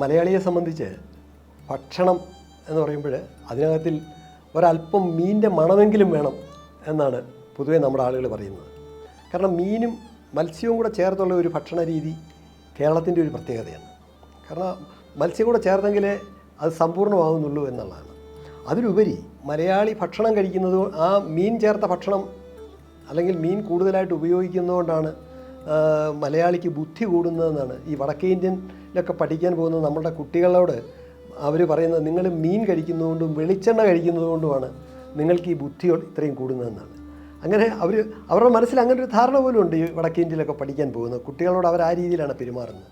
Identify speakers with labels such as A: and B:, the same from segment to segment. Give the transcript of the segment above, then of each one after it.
A: മലയാളിയെ സംബന്ധിച്ച് ഭക്ഷണം എന്ന് പറയുമ്പോൾ അതിനകത്തിൽ ഒരല്പം മീനിൻ്റെ മണമെങ്കിലും വേണം എന്നാണ് പൊതുവേ നമ്മുടെ ആളുകൾ പറയുന്നത്. കാരണം മീനും മത്സ്യവും കൂടെ ചേർത്തുള്ള ഒരു ഭക്ഷണ രീതി കേരളത്തിൻ്റെ ഒരു പ്രത്യേകതയാണ്. കാരണം മത്സ്യം കൂടെ ചേർത്തെങ്കിലേ അത് സമ്പൂർണ്ണമാകുന്നുള്ളൂ എന്നുള്ളതാണ്. അതിലുപരി മലയാളി ഭക്ഷണം കഴിക്കുന്നത് ആ മീൻ ചേർത്ത ഭക്ഷണം അല്ലെങ്കിൽ മീൻ കൂടുതലായിട്ട് ഉപയോഗിക്കുന്നതുകൊണ്ടാണ് മലയാളിക്ക് ബുദ്ധി കൂടുന്നതെന്നാണ് ഈ വടക്കേ ഇന്ത്യയിലൊക്കെ പഠിക്കാൻ പോകുന്ന നമ്മുടെ കുട്ടികളോട് അവർ പറയുന്നത്. നിങ്ങൾ മീൻ കഴിക്കുന്നതുകൊണ്ടും വെളിച്ചെണ്ണ കഴിക്കുന്നതുകൊണ്ടുമാണ് നിങ്ങൾക്ക് ഈ ബുദ്ധി ഇത്രയും കൂടുന്നതെന്നാണ്. അങ്ങനെ അവരുടെ മനസ്സിൽ അങ്ങനെ ഒരു ധാരണ പോലും ഉണ്ട്. ഈ വടക്കേ ഇന്ത്യയിലൊക്കെ പഠിക്കാൻ പോകുന്ന കുട്ടികളോട് അവർ ആ രീതിയിലാണ് പെരുമാറുന്നത്.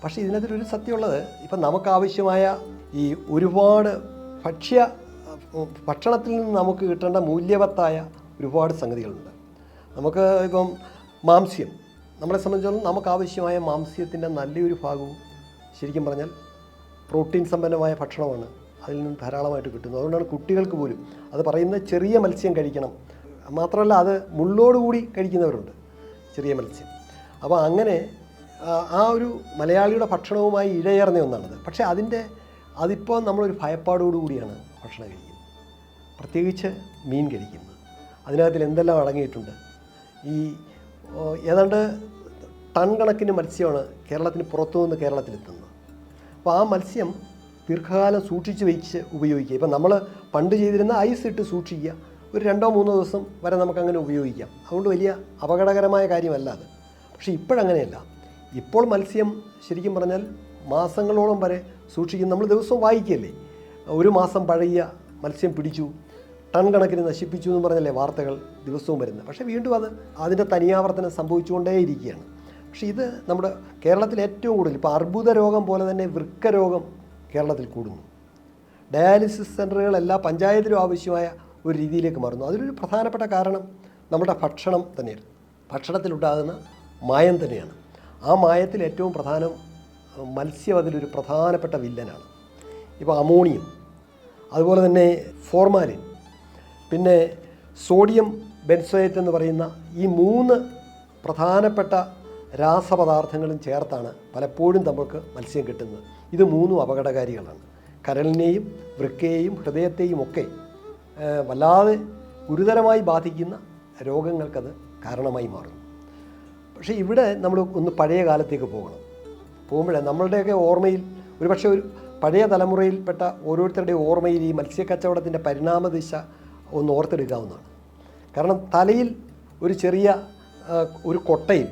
A: പക്ഷേ ഇതിനകത്തൊരു സത്യമുള്ളത്, ഇപ്പം നമുക്കാവശ്യമായ ഈ ഒരുപാട് ഭക്ഷണത്തിൽ നിന്ന് നമുക്ക് കിട്ടേണ്ട മൂല്യവത്തായ ഒരുപാട് സംഗതികളുണ്ട്. നമുക്ക് ഇപ്പം മാംസ്യം, നമ്മളെ സംബന്ധിച്ചിടത്തോളം നമുക്കാവശ്യമായ മാംസ്യത്തിൻ്റെ നല്ലൊരു ഭാഗവും ശരിക്കും പറഞ്ഞാൽ പ്രോട്ടീൻ സമ്പന്നമായ ഭക്ഷണമാണ്. അതിൽ നിന്ന് ധാരാളമായിട്ട് കിട്ടുന്നു. അതുകൊണ്ടാണ് കുട്ടികൾക്ക് പോലും അത് പറയുന്നത് ചെറിയ മത്സ്യം കഴിക്കണം. മാത്രമല്ല അത് മുള്ളോടുകൂടി കഴിക്കുന്നവരുണ്ട്, ചെറിയ മത്സ്യം. അപ്പോൾ അങ്ങനെ ആ ഒരു മലയാളിയുടെ ഭക്ഷണവുമായി ഇഴയേർന്ന ഒന്നാണത്. പക്ഷേ അതിപ്പോൾ നമ്മളൊരു ഭയപ്പാടോടുകൂടിയാണ് ഭക്ഷണം കഴിക്കുന്നത്, പ്രത്യേകിച്ച് മീൻ കഴിക്കുന്നത്. അതിനകത്തിൽ എന്തെല്ലാം അടങ്ങിയിട്ടുണ്ട്. ഈ ഏതാണ്ട് ടൺ കണക്കിന് മത്സ്യമാണ് കേരളത്തിന് പുറത്തുനിന്ന് കേരളത്തിലെത്തുന്നത്. അപ്പോൾ ആ മത്സ്യം ദീർഘകാലം സൂക്ഷിച്ച് വെച്ച് ഉപയോഗിക്കുക. ഇപ്പം നമ്മൾ പണ്ട് ചെയ്തിരുന്ന ഐസ് ഇട്ട് സൂക്ഷിക്കുക, ഒരു 2-3 ദിവസം വരെ നമുക്കങ്ങനെ ഉപയോഗിക്കാം. അതുകൊണ്ട് വലിയ അപകടകരമായ കാര്യമല്ല അത്. പക്ഷേ ഇപ്പോഴങ്ങനെയല്ല. ഇപ്പോൾ മത്സ്യം ശരിക്കും പറഞ്ഞാൽ മാസങ്ങളോളം വരെ സൂക്ഷിക്കും. നമ്മൾ ദിവസവും വായിക്കുകയല്ലേ, 1 മാസം പഴകിയ മത്സ്യം പിടിച്ചു, ടൺ കണക്കിന് നശിപ്പിച്ചു എന്ന് പറഞ്ഞല്ലേ വാർത്തകൾ ദിവസവും വരുന്നത്. പക്ഷേ വീണ്ടും അതിൻ്റെ തനിയാവർത്തനം സംഭവിച്ചുകൊണ്ടേയിരിക്കുകയാണ്. പക്ഷേ ഇത് നമ്മുടെ കേരളത്തിൽ ഏറ്റവും കൂടുതൽ ഇപ്പോൾ അർബുദ രോഗം പോലെ തന്നെ വൃക്ക രോഗം കേരളത്തിൽ കൂടുന്നു. ഡയാലിസിസ് സെൻ്ററുകൾ എല്ലാ പഞ്ചായത്തിലും ആവശ്യമായ ഒരു രീതിയിലേക്ക് മാറുന്നു. അതിലൊരു പ്രധാനപ്പെട്ട കാരണം നമ്മുടെ ഭക്ഷണം തന്നെയാണ്, ഭക്ഷണത്തിലുണ്ടാകുന്ന മായം തന്നെയാണ്. ആ മായത്തിൽ ഏറ്റവും പ്രധാനം മത്സ്യം അതിലൊരു പ്രധാനപ്പെട്ട വില്ലനാണ്. ഇപ്പോൾ അമോണിയം, അതുപോലെ തന്നെ ഫോർമാലിൻ, പിന്നെ സോഡിയം ബെൻസോയേറ്റ് എന്ന് പറയുന്ന ഈ 3 പ്രധാനപ്പെട്ട രാസപദാർത്ഥങ്ങളും ചേർത്താണ് പലപ്പോഴും നമുക്ക് മത്സ്യം കിട്ടുന്നത്. ഇത് 3 അപകടകാരികളാണ്. കരളിനെയും വൃക്കയെയും ഹൃദയത്തെയും ഒക്കെ വല്ലാതെ ഗുരുതരമായി ബാധിക്കുന്ന രോഗങ്ങൾക്കത് കാരണമായി മാറും. പക്ഷേ ഇവിടെ നമ്മൾ ഒന്ന് പഴയ കാലത്തേക്ക് പോകുമ്പോഴേ നമ്മളുടെയൊക്കെ ഓർമ്മയിൽ ഒരു പഴയ തലമുറയിൽപ്പെട്ട ഓരോരുത്തരുടെയും ഓർമ്മയിൽ ഈ മത്സ്യക്കച്ചവടത്തിൻ്റെ പരിണാമദിശ ഒന്ന് ഓർത്തെടുക്കാവുന്നതാണ്. കാരണം തലയിൽ ഒരു ചെറിയ ഒരു കൊട്ടയിൽ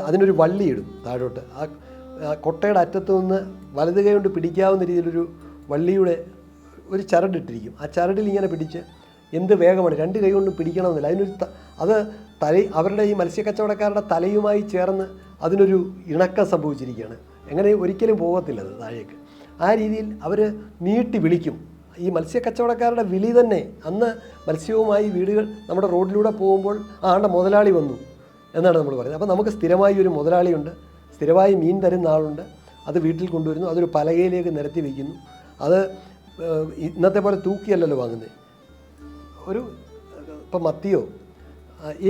A: അതിനൊരു വള്ളിയിടും താഴോട്ട്. ആ കൊട്ടയുടെ അറ്റത്തു നിന്ന് വലത് കൈ കൊണ്ട് പിടിക്കാവുന്ന രീതിയിലൊരു വള്ളിയുടെ ഒരു ചരടിട്ടിരിക്കും. ആ ചരടിൽ ഇങ്ങനെ പിടിച്ച് എന്ത് വേഗമാണ്, 2 കൈ കൊണ്ട് പിടിക്കണമെന്നില്ല. അവരുടെ ഈ മത്സ്യക്കച്ചവടക്കാരുടെ തലയുമായി ചേർന്ന് അതിനൊരു ഇണക്കം സംഭവിച്ചിരിക്കുകയാണ്. എങ്ങനെ ഒരിക്കലും പോകത്തില്ല അത് താഴേക്ക്. ആ രീതിയിൽ അവർ നീട്ടി വിളിക്കും. ഈ മത്സ്യക്കച്ചവടക്കാരുടെ വിളി തന്നെ അന്ന് മത്സ്യവുമായി വീടുകൾ നമ്മുടെ റോഡിലൂടെ പോകുമ്പോൾ ആണ്ട മുതലാളി വന്നു എന്നാണ് നമ്മൾ പറയുന്നത്. അപ്പോൾ നമുക്ക് സ്ഥിരമായി ഒരു മുതലാളിയുണ്ട്, സ്ഥിരമായി മീൻ തരുന്ന ആളുണ്ട്. അത് വീട്ടിൽ കൊണ്ടുവരുന്നു, അതൊരു പലകയിലേക്ക് നിരത്തി വയ്ക്കുന്നു. അത് ഇന്നത്തെ പോലെ തൂക്കിയല്ലല്ലോ വാങ്ങുന്നത്. ഇപ്പം മത്തിയോ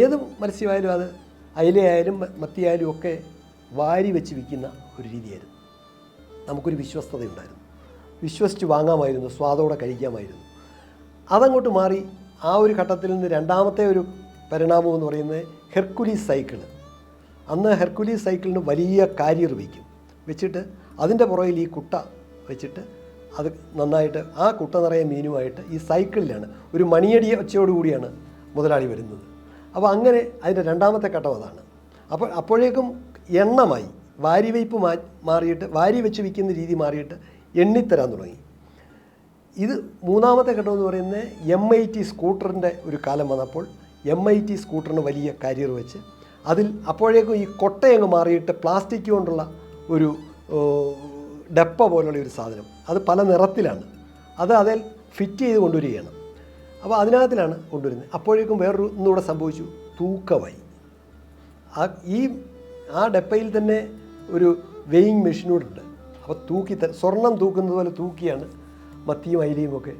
A: ഏത് മത്സ്യമായാലും അത് അയിലയായാലും മത്തിയായാലും ഒക്കെ വാരി വെച്ച് വിൽക്കുന്ന ഒരു രീതിയായിരുന്നു. നമുക്കൊരു വിശ്വസ്തതയുണ്ടായിരുന്നു, വിശ്വസിച്ച് വാങ്ങാമായിരുന്നു, സ്വാദോടെ കഴിക്കാമായിരുന്നു. അതങ്ങോട്ട് മാറി ആ ഒരു ഘട്ടത്തിൽ നിന്ന് രണ്ടാമത്തെ ഒരു പരിണാമം എന്ന് പറയുന്നത് ഹെർക്കുലീസ് സൈക്കിള്. അന്ന് ഹെർക്കുലീസ് സൈക്കിളിന് വലിയ കാരിയർ വെച്ചിട്ട് അതിൻ്റെ പുറകിൽ ഈ കുട്ട വെച്ചിട്ട് അത് നന്നായിട്ട് ആ കുട്ട നിറയെ മീനുമായിട്ട് ഈ സൈക്കിളിലാണ് ഒരു മണിയടി ഒച്ചയോടുകൂടിയാണ് മുതലാളി വരുന്നത്. അപ്പോൾ അങ്ങനെ അതിൻ്റെ രണ്ടാമത്തെ ഘട്ടം അതാണ്. അപ്പോഴേക്കും എണ്ണമായി വാരി വയ്പ്പ് മാറിയിട്ട് വാരി വെച്ച് വിൽക്കുന്ന രീതി മാറിയിട്ട് എണ്ണിത്തരാൻ തുടങ്ങി. ഇത് മൂന്നാമത്തെ ഘട്ടം എന്ന് പറയുന്നത് MIT സ്കൂട്ടറിൻ്റെ ഒരു കാലം വന്നപ്പോൾ MIT സ്കൂട്ടറിന് വലിയ കാരിയർ വെച്ച് അതിൽ അപ്പോഴേക്കും ഈ കൊട്ടയങ്ങ് മാറിയിട്ട് പ്ലാസ്റ്റിക് കൊണ്ടുള്ള ഒരു ഡപ്പ പോലുള്ള ഒരു സാധനം, അത് പല നിറത്തിലാണ്, അതിൽ ഫിറ്റ് ചെയ്ത് കൊണ്ടുവരികയാണ്. അപ്പോൾ അതിനകത്തിലാണ് കൊണ്ടുവരുന്നത്. അപ്പോഴേക്കും വേറൊരു ഒന്നുകൂടെ സംഭവിച്ചു, തൂക്കമായി. ആ ഡപ്പയിൽ തന്നെ ഒരു വെയിങ് മെഷീനോടുണ്ട്. അപ്പോൾ സ്വർണം തൂക്കുന്നത് പോലെ തൂക്കിയാണ് മത്തിയും അയിലയും ഒക്കെ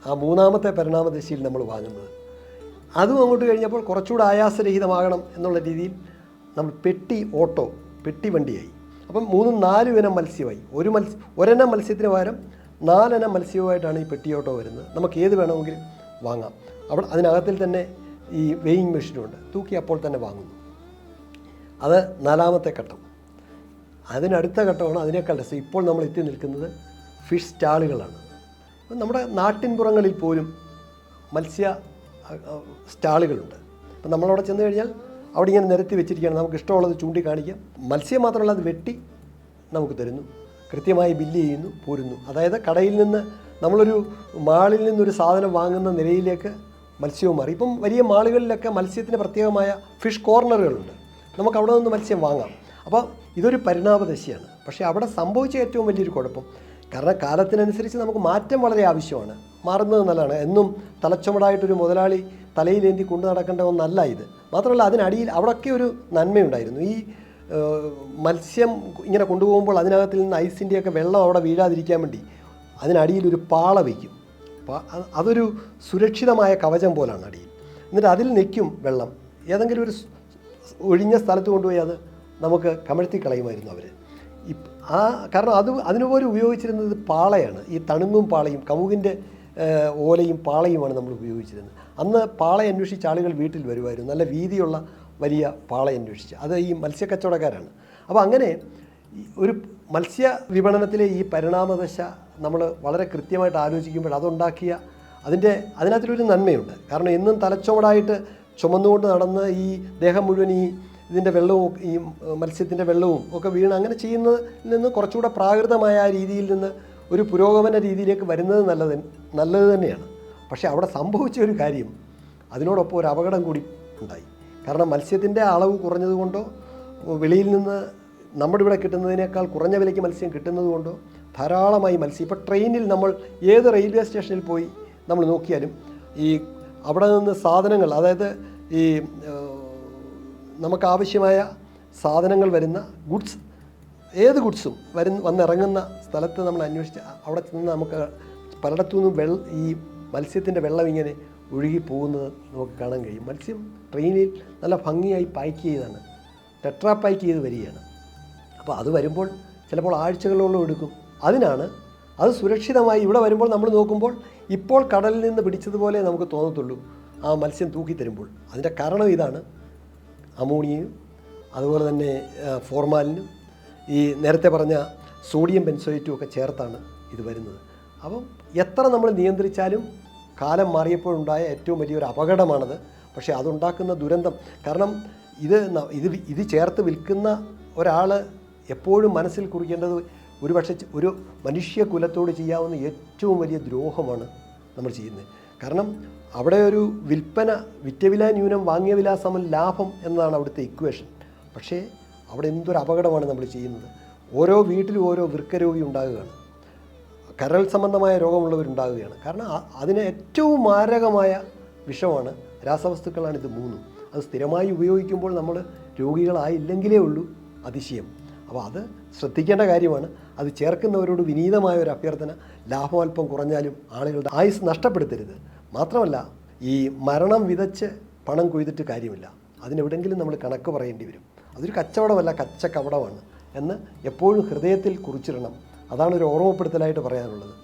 A: ആ മൂന്നാമത്തെ പരിണാമദശയിൽ നമ്മൾ വാങ്ങുന്നത്. അതും അങ്ങോട്ട് കഴിഞ്ഞപ്പോൾ കുറച്ചുകൂടെ ആയാസരഹിതമാകണം എന്നുള്ള രീതിയിൽ നമ്മൾ പെട്ടി വണ്ടിയായി. അപ്പം 3-4 ഇനം മത്സ്യമായി. ഒരെണ്ണം മത്സ്യത്തിന് പകരം 4 ഇനം മത്സ്യവുമായിട്ടാണ് ഈ പെട്ടിയോട്ടോ വരുന്നത്. നമുക്ക് ഏത് വേണമെങ്കിലും വാങ്ങാം. അതിനകത്തിൽ തന്നെ ഈ വെയിങ് മെഷീനുണ്ട്, തൂക്കി അപ്പോൾ തന്നെ വാങ്ങുന്നു. അത് 4ാമത്തെ ഘട്ടം. അതിനടുത്ത ഘട്ടമാണ് അതിനേക്കാൾ രസം. ഇപ്പോൾ നമ്മൾ എത്തി നിൽക്കുന്നത് ഫിഷ് സ്റ്റാളുകളാണ്. ഇപ്പം നമ്മുടെ നാട്ടിൻപുറങ്ങളിൽ പോലും മത്സ്യ സ്റ്റാളുകളുണ്ട്. അപ്പം നമ്മളവിടെ ചെന്ന് കഴിഞ്ഞാൽ അവിടെ ഇങ്ങനെ നിരത്തി വെച്ചിരിക്കുകയാണ്, നമുക്ക് ഇഷ്ടമുള്ളത് ചൂണ്ടിക്കാണിക്കാം. മത്സ്യം മാത്രമല്ല, അത് വെട്ടി നമുക്ക് തരുന്നു, കൃത്യമായി ബില്ല് ചെയ്യുന്നു, പോരുന്നു. അതായത് കടയിൽ നിന്ന് നമ്മളൊരു മാളിൽ നിന്നൊരു സാധനം വാങ്ങുന്ന നിലയിലേക്ക് മത്സ്യവും മാറി. ഇപ്പം വലിയ മാളുകളിലൊക്കെ മത്സ്യത്തിന് പ്രത്യേകമായ ഫിഷ് കോർണറുകളുണ്ട്, നമുക്ക് അവിടെ നിന്ന് മത്സ്യം വാങ്ങാം. അപ്പോൾ ഇതൊരു പരിണാമദശയാണ്. പക്ഷേ അവിടെ സംഭവിച്ച ഏറ്റവും വലിയൊരു കുഴപ്പം, കാരണം കാലത്തിനനുസരിച്ച് നമുക്ക് മാറ്റം വളരെ ആവശ്യമാണ്, മാറുന്നത് നല്ലതാണ്. എന്നും തലച്ചുമടായിട്ടൊരു മുതലാളി തലയിലേന്തി കൊണ്ടു നടക്കേണ്ട ഒന്നല്ല ഇത്. മാത്രമല്ല അതിനടിയിൽ അവിടെയൊക്കെ ഒരു നന്മയുണ്ടായിരുന്നു. ഈ മത്സ്യം ഇങ്ങനെ കൊണ്ടുപോകുമ്പോൾ അതിനകത്തിൽ നിന്ന് ഐസിൻ്റെയൊക്കെ വെള്ളം അവിടെ വീഴാതിരിക്കാൻ വേണ്ടി അതിനടിയിലൊരു പാള വയ്ക്കും. അതൊരു സുരക്ഷിതമായ കവചം പോലാണ് അടിയിൽ. എന്നിട്ട് അതിൽ നിൽക്കും വെള്ളം. ഏതെങ്കിലും ഒരു ഒഴിഞ്ഞ സ്ഥലത്ത് കൊണ്ടുപോയി അത് നമുക്ക് കമഴ്ത്തി കളയുമായിരുന്നു അവർ. കാരണം അതിനുപോലും ഉപയോഗിച്ചിരുന്നത് പാളയാണ്. ഈ തണുങ്ങും പാളയും കമുകിൻ്റെ ഓലയും പാളയുമാണ് നമ്മൾ ഉപയോഗിച്ചിരുന്നത്. അന്ന് പാള അന്വേഷിച്ച് ആളുകൾ വീട്ടിൽ വരുമായിരുന്നു, നല്ല വീതിയുള്ള വലിയ പാള അന്വേഷിച്ച്. അത് ഈ മത്സ്യക്കച്ചവടക്കാരാണ്. അപ്പോൾ അങ്ങനെ ഒരു മത്സ്യ വിപണനത്തിലെ ഈ പരിണാമദശ നമ്മൾ വളരെ കൃത്യമായിട്ട് ആലോചിക്കുമ്പോൾ അതുണ്ടാക്കിയ അതിനകത്തൊരു നന്മയുണ്ട്. കാരണം എന്നും തലച്ചുമടായിട്ട് ചുമന്നുകൊണ്ട് നടന്ന് ഈ ദേഹം മുഴുവൻ ഇതിൻ്റെ വെള്ളവും ഈ മത്സ്യത്തിൻ്റെ വെള്ളവും ഒക്കെ വീണ് അങ്ങനെ ചെയ്യുന്നതിൽ നിന്ന് കുറച്ചുകൂടെ പ്രാകൃതമായ ആ രീതിയിൽ നിന്ന് ഒരു പുരോഗമന രീതിയിലേക്ക് വരുന്നത് നല്ലത് തന്നെയാണ്. പക്ഷേ അവിടെ സംഭവിച്ച ഒരു കാര്യം, അതിനോടൊപ്പം ഒരു അപകടം കൂടി ഉണ്ടായി. കാരണം മത്സ്യത്തിൻ്റെ അളവ് കുറഞ്ഞതുകൊണ്ടോ വെളിയിൽ നിന്ന് നമ്മുടെ ഇവിടെ കിട്ടുന്നതിനേക്കാൾ കുറഞ്ഞ വിലയ്ക്ക് മത്സ്യം കിട്ടുന്നത് കൊണ്ടോ ധാരാളമായി മത്സ്യം, ഇപ്പോൾ ട്രെയിനിൽ നമ്മൾ ഏത് റെയിൽവേ സ്റ്റേഷനിൽ പോയി നമ്മൾ നോക്കിയാലും ഈ അവിടെ നിന്ന് സാധനങ്ങൾ, അതായത് ഈ നമുക്കാവശ്യമായ സാധനങ്ങൾ വരുന്ന ഗുഡ്സ്, ഏത് ഗുഡ്സും വന്നിറങ്ങുന്ന സ്ഥലത്ത് നമ്മൾ അന്വേഷിച്ച് അവിടെ നിന്ന് നമുക്ക് പലയിടത്തു നിന്നും ഈ മത്സ്യത്തിൻ്റെ വെള്ളം ഇങ്ങനെ ഒഴുകി പോകുന്നത് നമുക്ക് കാണാൻ കഴിയും. മത്സ്യം ട്രെയിനിൽ നല്ല ഭംഗിയായി പാക്ക് ചെയ്താണ്, ടെട്രാ പാക്ക് ചെയ്ത് വരികയാണ്. അപ്പോൾ അത് വരുമ്പോൾ ചിലപ്പോൾ ആഴ്ചകളോളം എടുക്കും. അത് സുരക്ഷിതമായി ഇവിടെ വരുമ്പോൾ നമ്മൾ നോക്കുമ്പോൾ ഇപ്പോൾ കടലിൽ നിന്ന് പിടിച്ചതുപോലെ നമുക്ക് തോന്നത്തുള്ളൂ ആ മത്സ്യം തൂക്കി തരുമ്പോൾ. അതിൻ്റെ കാരണം ഇതാണ്, അമോണിയയും അതുപോലെ തന്നെ ഫോർമാലിനും ഈ നേരത്തെ പറഞ്ഞ സോഡിയം ബെൻസോയേറ്റും ഒക്കെ ചേർത്താണ് ഇത് വരുന്നത്. അപ്പം എത്ര നമ്മൾ നിയന്ത്രിച്ചാലും കാലം മാറിയപ്പോഴുണ്ടായ ഏറ്റവും വലിയൊരു അപകടമാണത്. പക്ഷേ അതുണ്ടാക്കുന്ന ദുരന്തം, കാരണം ഇത് ചേർത്ത് വിൽക്കുന്ന ഒരാൾ എപ്പോഴും മനസ്സിൽ കുറിക്കേണ്ടത് ഒരു മനുഷ്യകുലത്തോട് ചെയ്യാവുന്ന ഏറ്റവും വലിയ ദ്രോഹമാണ് നമ്മൾ ചെയ്യുന്നത്. കാരണം അവിടെ ഒരു വിൽപ്പന, വിറ്റവില ന്യൂനം വാങ്ങിയ വില സമം ലാഭം എന്നതാണ് അവിടുത്തെ ഇക്വേഷൻ. പക്ഷേ അവിടെ എന്തൊരു അപകടമാണ് നമ്മൾ ചെയ്യുന്നത്. ഓരോ വീട്ടിലും ഓരോ വൃക്കരോഗി ഉണ്ടാകുകയാണ്, കരൾ സംബന്ധമായ രോഗമുള്ളവരുണ്ടാകുകയാണ്. കാരണം അതിന് ഏറ്റവും മാരകമായ വിഷമാണ്, രാസവസ്തുക്കളാണ് ഇത് മൂന്നും. അത് സ്ഥിരമായി ഉപയോഗിക്കുമ്പോൾ നമ്മൾ രോഗികളായില്ലെങ്കിലേ ഉള്ളൂ അതിശയം. അപ്പോൾ അത് ശ്രദ്ധിക്കേണ്ട കാര്യമാണ്. അത് ചേർക്കുന്നവരോട് വിനീതമായ ഒരു അഭ്യർത്ഥന, ലാഭം അല്പം കുറഞ്ഞാലും ആളുകളുടെ ആയുസ് നഷ്ടപ്പെടുത്തരുത്. മാത്രമല്ല ഈ മരണം വിതച്ച് പണം കൊയ്തിട്ട് കാര്യമില്ല, അതിനെവിടെങ്കിലും നമ്മൾ കണക്ക് പറയേണ്ടി വരും. അതൊരു കച്ചവടമല്ല, കച്ചക്കവടമാണ് എന്ന് എപ്പോഴും ഹൃദയത്തിൽ കുറിച്ചിടണം. അതാണ് ഒരു ഓർമ്മപ്പെടുത്തലായിട്ട് പറയാനുള്ളത്.